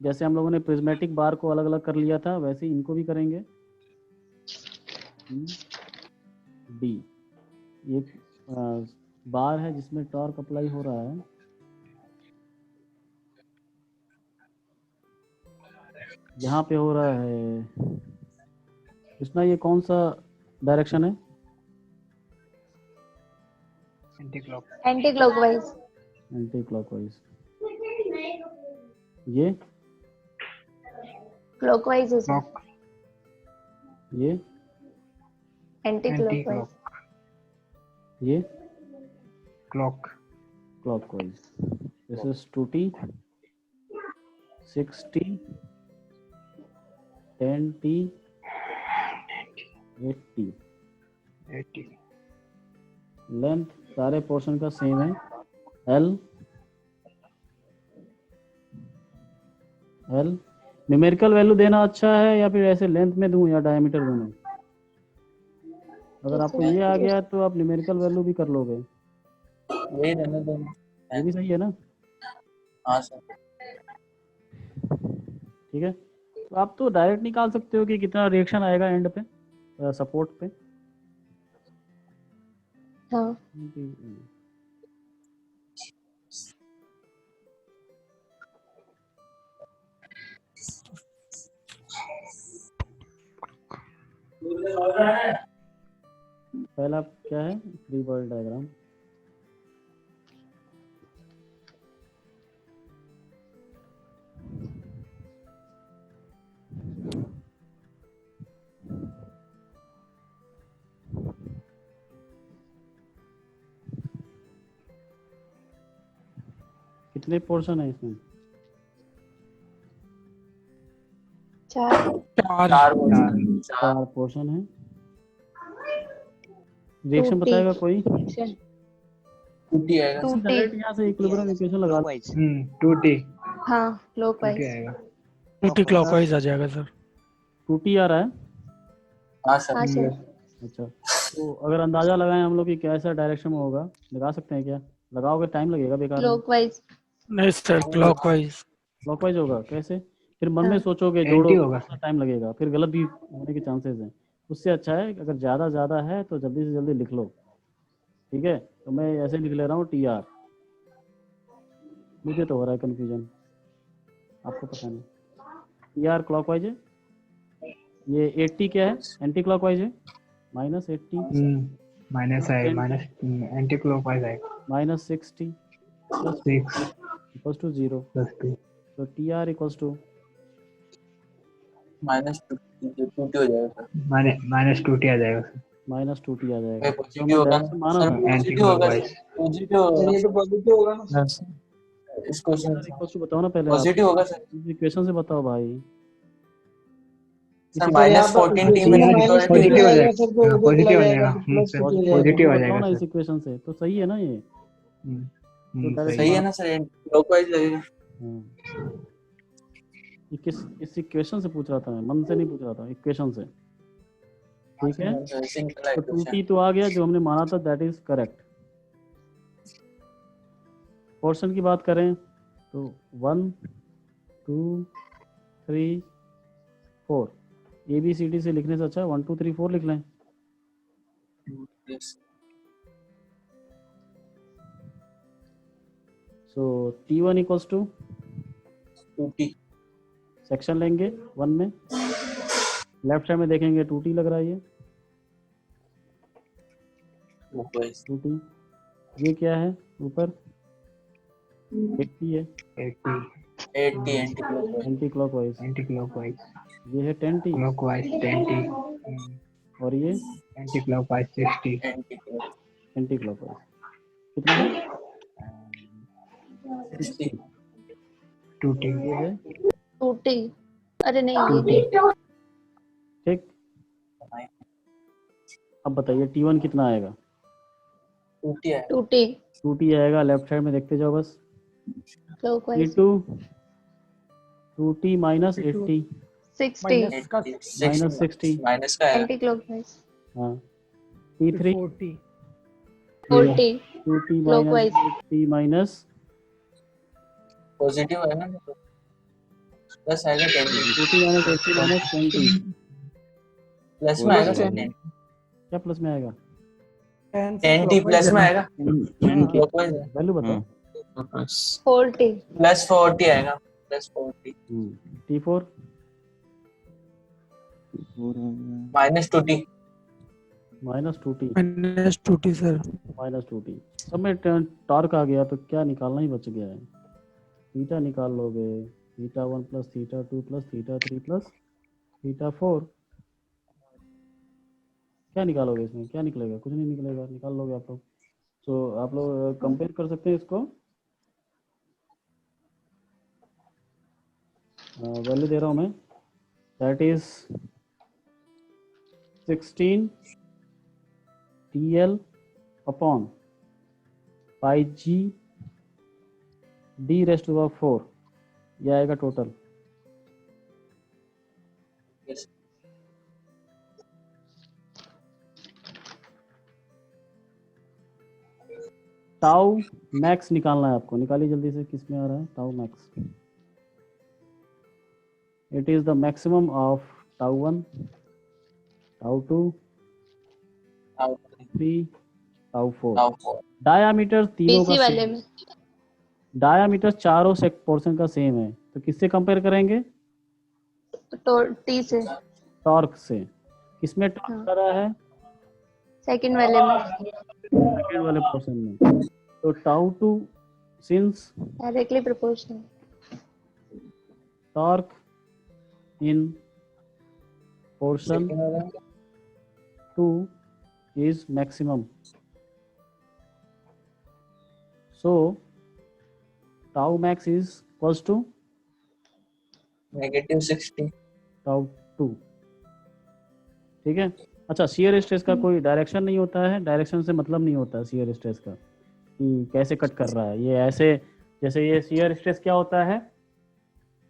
जैसे हम लोगों ने प्रिज्मेटिक बार को अलग अलग कर लिया था, वैसे ही इनको भी करेंगे। डी एक बार है जिसमें टॉर्क अप्लाई हो रहा है, यहाँ पे हो रहा है। कृष्णा, ये कौन सा डायरेक्शन है? Anti clockwise. Anti clockwise. ये क्लॉकवाइज है सर। ये एंटी क्लॉकवाइज। ये clockwise. This is 2t 6t 10t 8t। Length सारे पोर्शन का सेम है, एल। न्यूमेरिकल वैल्यू देना अच्छा है या फिर ऐसे लेंथ में दूं या डायमीटर दूं? अगर आपको ये आ गया तो आप न्यूमेरिकल वैल्यू भी कर लोगे, ये रहने दो. ये भी सही है ना? हाँ सर. ठीक है, तो आप तो डायरेक्ट निकाल सकते हो कि कितना रिएक्शन आएगा एंड पे, सपोर्ट पे। हाँ। पहला क्या है, फ्री बॉडी डायग्राम। कितने पोर्शन है इसमें? 4 4 4 पोर्शन है। रिएक्शन 2t बताएगा कोई? 2t आएगा। 2t डायरेक्ट यहाँ से इक्विलिब्रियम इक्वेशन लगा लो। क्लॉकवाइज 2t हाँ 2t क्लॉकवाइज। आएगा। 2t क्लॉकवाइज आ जाएगा सर। 2t आ रहा है। हाँ सर। हाँ सर। अच्छा, तो अगर अंदाजा लगाएं हम लोग कि कैसा डायरेक्शन में होगा, लगा सकते हैं क्या? लगाओगे टाइम लगेगा बेकार में। क्लॉकवाइज। नहीं सर, क्लॉकवाइज। क्लॉकवाइज होगा कैसे? फिर मन में हाँ। सोचोगे, एंटी जोड़ोगे, होगा कितना टाइम लगेगा, फिर गलत भी होने के चांसेस हैं। उससे अच्छा है अगर ज़्यादा है तो जल्दी से जल्दी लिख लो। ठीक है, तो मैं ऐसे लिख ले रहा हूँ TR। मुझे तो हो रहा है कन्फ्यूजन, आपको पता नहीं। TR क्लॉकवाइज है। ये 80 क्या है? एंटी क्लॉकवाइज है। -80 माइनस है, माइनस एंटी क्लॉकवाइज आएगा। -60 +2 6 इक्वल्स टू 0। +2 तो TR इक्वल्स टू -2t हो जाएगा सर। -2t आ जाएगा सर। -2t आ जाएगा। तो पॉजिटिव हमने होगा डायरेक्शन माना सर। था। एंटी पॉजिटिव होगा क्लॉकवाइज। सर। पॉजिटिव होगा। ये तो पॉजिटिव होगा ना सर। इस क्वेश्चन TR इक्वल्स टू बताओ ना पहले आप। पॉजिटिव होगा सर। इस इक्वेशन से बताओ भाई। सर -14t में पॉजिटिव आ जाएगा, पॉजिटिव आ जाएगा। पॉजिटिव आ बताओ जाएगा ना इस सर। इक्वेशन से, तो सही है ना ये? तो डायरेक्ट सही है ना सर। क्लॉकवाइज लगेगा। ये इस इक्वेशन से पूछ रहा था मैं, मन से नहीं पूछ रहा था, इक्वेशन से। ठीक है, तो 2t तो आ गया जो हमने माना था, दैट इज करेक्ट। पोर्शन की बात करें तो 1 2 3 4 ABCD से लिखने से अच्छा 1 2 3 4 लिख लें। सो T1 equals to 2t। Section लेंगे 1 में, लेफ्ट साइड में देखेंगे 2t लग रहा है। ये 2t, ये क्या है ऊपर? 80 है। 80 एंटी क्लॉकवाइज। Anti clockwise. ये है 10t क्लॉकवाइज 10t और ये एंटी क्लॉकवाइज 60। Anti clockwise. कितना है? 60। 2t ये है 2t। अरे नहीं ये ठीक। अब बताइए T1 कितना आएगा? 2t 2t आएगा। लेफ्ट साइड में देखते जाओ बस। क्लॉकवाइज। T2 2t -80 60 -60 माइनस का एंटी क्लॉकवाइज। हाँ। T3 40 40 2t clockwise. -80 minus positive है ना, प्लस आएगा 10। 2t -80 -20। प्लस में आएगा सर। क्या प्लस में आएगा? 10t प्लस में आएगा। क्लॉकवाइज है। वैल्यू बताओ। 40 प्लस 40 आएगा। Plus 40 T4 -2t। -2t -2t sir. -2t। सब में टॉर्क आ गया तो क्या निकालना ही बच गया है। थीटा निकाल लोगे, θ1 + θ2 + θ3 + θ4। क्या निकालोगे इसमें? क्या निकलेगा? कुछ नहीं निकलेगा। निकाल लोगे आप लोग। तो आप लोग कंपेयर कर सकते हैं इसको। वैल्यू दे रहा हूँ मैं, that is 16 TL upon πg d⁻⁴ ये आएगा टोटल। टाउ मैक्स निकालना है आपको। निकालिए जल्दी से, किस में आ रहा है tau max? It is the maximum of τ1 τ2 3 τ4। Diameter तीनों बीसी का वाले सेम, में डायामीटर चारों पोर्शन का सेम है, तो किससे कंपेयर करेंगे? तो t से टॉर्क से। किसमें टॉर्क आ रहा है? सेकंड वाले में सेकंड वाले पोर्शन में। तो τ2 since directly proportional. Torque in portion 2 is maximum. So tau max is equals to -60 tau 2, ठीक है। अच्छा, शियर स्ट्रेस का कोई डायरेक्शन नहीं होता है, डायरेक्शन से मतलब नहीं होता है शियर स्ट्रेस का कि कैसे कट कर रहा है ये, ऐसे जैसे ये शियर स्ट्रेस क्या होता है,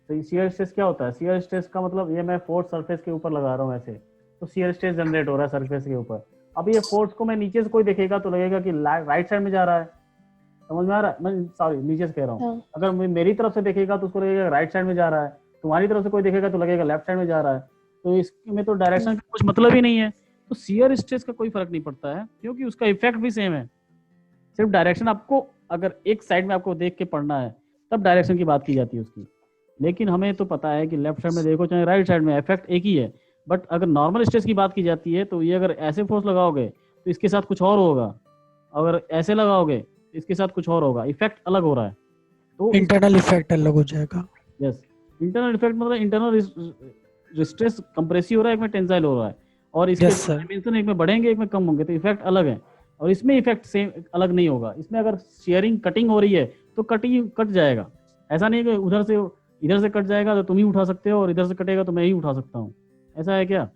तो शियर स्ट्रेस क्या होता है, शियर स्ट्रेस का मतलब ये मैं फोर्स सरफेस के ऊपर लगा रहा हूँ ऐसे, तो शियर स्ट्रेस जनरेट हो रहा है सरफेस के ऊपर। अब ये फोर्स को मैं नीचे से कोई देखेगा तो लगेगा कि राइट साइड में जा रहा है, समझ में आ रहा है, मैं सॉरी नीचे से कह रहा हूँ, हाँ। अगर मेरी तरफ से देखेगा तो उसको लगेगा राइट साइड में जा रहा है, तुम्हारी तरफ से कोई देखेगा तो लगेगा लेफ्ट साइड में जा रहा है, तो इसमें तो डायरेक्शन का कुछ मतलब ही नहीं है। तो शियर स्ट्रेस का कोई फर्क नहीं पड़ता है क्योंकि उसका इफेक्ट भी सेम है, सिर्फ डायरेक्शन आपको अगर एक साइड में आपको देख के पढ़ना है तब डायरेक्शन की बात की जाती है उसकी, लेकिन हमें तो पता है कि लेफ्ट साइड में देखो चाहे राइट साइड में इफेक्ट एक ही है। बट अगर नॉर्मल स्ट्रेस की बात की जाती है तो ये अगर ऐसे फोर्स लगाओगे तो इसके साथ कुछ और होगा, अगर ऐसे लगाओगे तो इसके साथ कुछ और होगा, इफेक्ट अलग हो रहा है। तो इंटरनल इफेक्ट अलग हो जाएगा। यस, इंटरनल इफेक्ट मतलब इंटरनल स्ट्रेस कंप्रेसिव हो रहा है, एक में टेंसाइल हो रहा है, और इसके Yes, sir. डायमेंशन एक में बढ़ेंगे एक में कम होंगे, तो इफेक्ट अलग है। और इसमें इफेक्ट सेम अलग नहीं होगा, इसमें अगर शेयरिंग कटिंग हो रही है तो कट जाएगा, ऐसा नहीं कि उधर से इधर से कट जाएगा तो तुम ही उठा सकते हो और इधर से कटेगा तो मैं ही उठा सकता हूँ, ऐसा है क्या?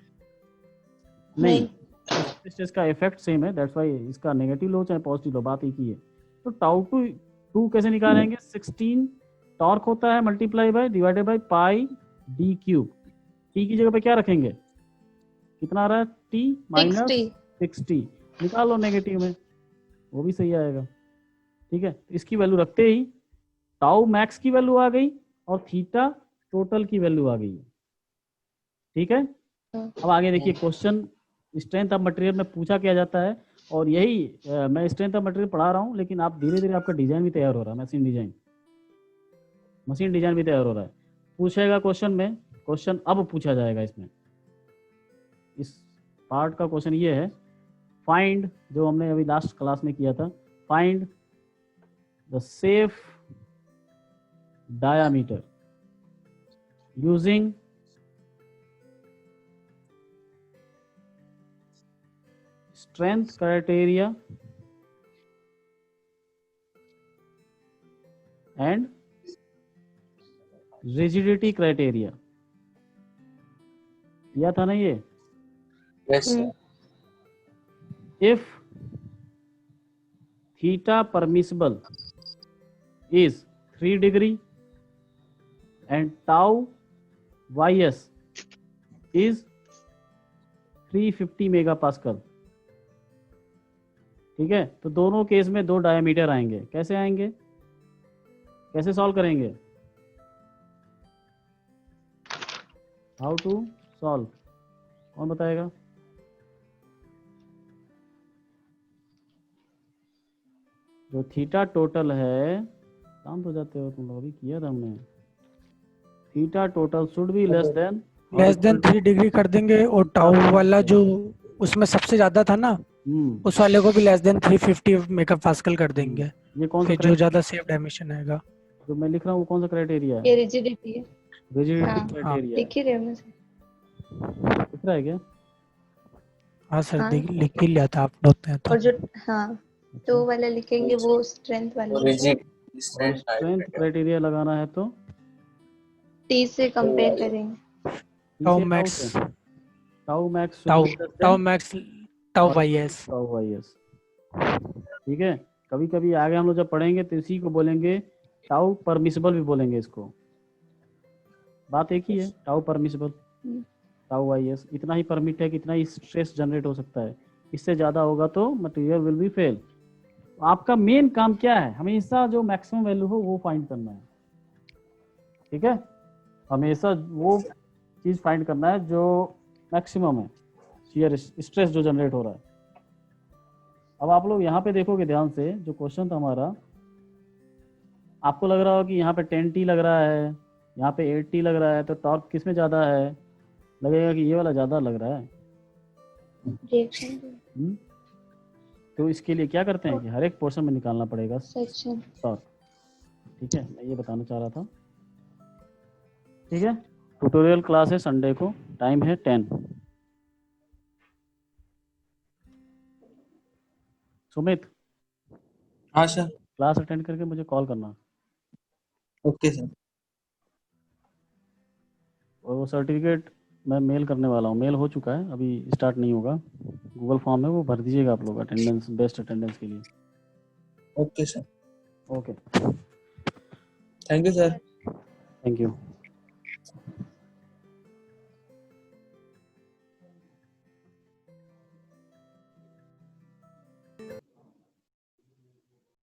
नहीं, स्ट्रेस का इफेक्ट सेम है, दैट्स व्हाई इसका नेगेटिव लो चाहे पॉजिटिव लो बात एक ही है। तो टाउ टू कैसे निकालेंगे, 16 टॉर्क होता है multiply by divided by pi D cube, T की जगह पे क्या रखेंगे, कितना आ रहा है, टी माइनस 60 निकाल लो नेगेटिव में, वो भी सही आएगा, ठीक है। इसकी वैल्यू रखते ही टाउ मैक्स की वैल्यू आ गई और थीटा टोटल की वैल्यू आ गई है, ठीक है। अब आगे देखिए क्वेश्चन स्ट्रेंथ ऑफ मटेरियल में पूछा क्या जाता है, और यही मैं स्ट्रेंथ ऑफ मटेरियल पढ़ा रहा हूँ, लेकिन आप धीरे धीरे आपका डिजाइन भी तैयार हो रहा है, मशीन डिजाइन भी तैयार हो रहा है। पूछेगा क्वेश्चन में, क्वेश्चन अब पूछा जाएगा इसमें, इस पार्ट का क्वेश्चन ये है, फाइंड, जो हमने अभी लास्ट क्लास में किया था, find the safe diameter using strength criteria and rigidity criteria, किया था ना ये। Yes, sir. If theta permissible is 3 degree and tau ys is 350 megapascal, ठीक है, तो दोनों केस में दो डायमीटर आएंगे, कैसे आएंगे, कैसे सॉल्व करेंगे, हाउ टू सॉल्व, कौन बताएगा? जो थीटा टोटल है, शांत हो जाते हो तुम लोग, अभी किया था हमने, theta total should be less than 3 degree कर देंगे, और टाउ वाला जो उसमें सबसे ज्यादा था ना, उस वाले को भी लेस देन 350 मेगापास्कल कर देंगे, ये कौन सा फिर जो ज्यादा सेफ डायमेंशन आएगा। जो मैं लिख रहा हूँ वो कौन सा क्राइटेरिया है, ये रिजिडिटी है। रिजिडिटी हाँ, क्राइटेरिया, लिख ही रहे हो मुझे। दिख रहा है क्या? हाँ सर, हाँ। लिख ही लिया था आप नोट में तो। और जो हाँ तो वाला लिखेंगे वो स्ट्रेंथ वाला, Rigid स्ट्रेंथ strength क्राइटेरिया लगाना है तो टी से कंपेयर करेंगे। Tau max, tau max tau max, tau YS, tau YS, ठीक है। कभी कभी आगे हम लोग जब पढ़ेंगे तो इसी को बोलेंगे टाउ परमिसिबल भी बोलेंगे इसको, बात एक ही है, टाउ परमिसिबल टाउ वाईएस, इतना ही परमिट है कि इतना ही स्ट्रेस जनरेट हो सकता है, इससे ज्यादा होगा तो मटेरियल विल बी फेल। आपका मेन काम क्या है, हमेशा जो मैक्सिमम वैल्यू हो वो फाइंड करना है, ठीक है, हमेशा वो चीज फाइंड करना है जो मैक्सिमम है, शियर स्ट्रेस जो जनरेट हो रहा है। अब आप लोग यहाँ पे देखोगे ध्यान से, जो क्वेश्चन था हमारा, आपको लग रहा हो कि यहाँ पे 10T लग रहा है, यहाँ पे 8T लग रहा है, तो टॉर्क किस में ज्यादा है, लगेगा कि ये वाला ज्यादा लग रहा है। तो इसके लिए क्या करते हैं कि हर एक पोर्शन में निकालना पड़ेगा सेक्शन टॉर्क, ठीक है, मैं ये बताना चाह रहा था, ठीक है। ट्यूटोरियल क्लास है संडे को, टाइम है 10। सुमित, हाँ सर, क्लास अटेंड करके मुझे कॉल करना। Okay sir. और वो सर्टिफिकेट मैं मेल करने वाला हूँ, मेल हो चुका है, अभी स्टार्ट नहीं होगा। गूगल फॉर्म है, वो भर दीजिएगा आप लोग अटेंडेंस, बेस्ट अटेंडेंस के लिए। Okay sir. Okay, thank you sir. Thank you.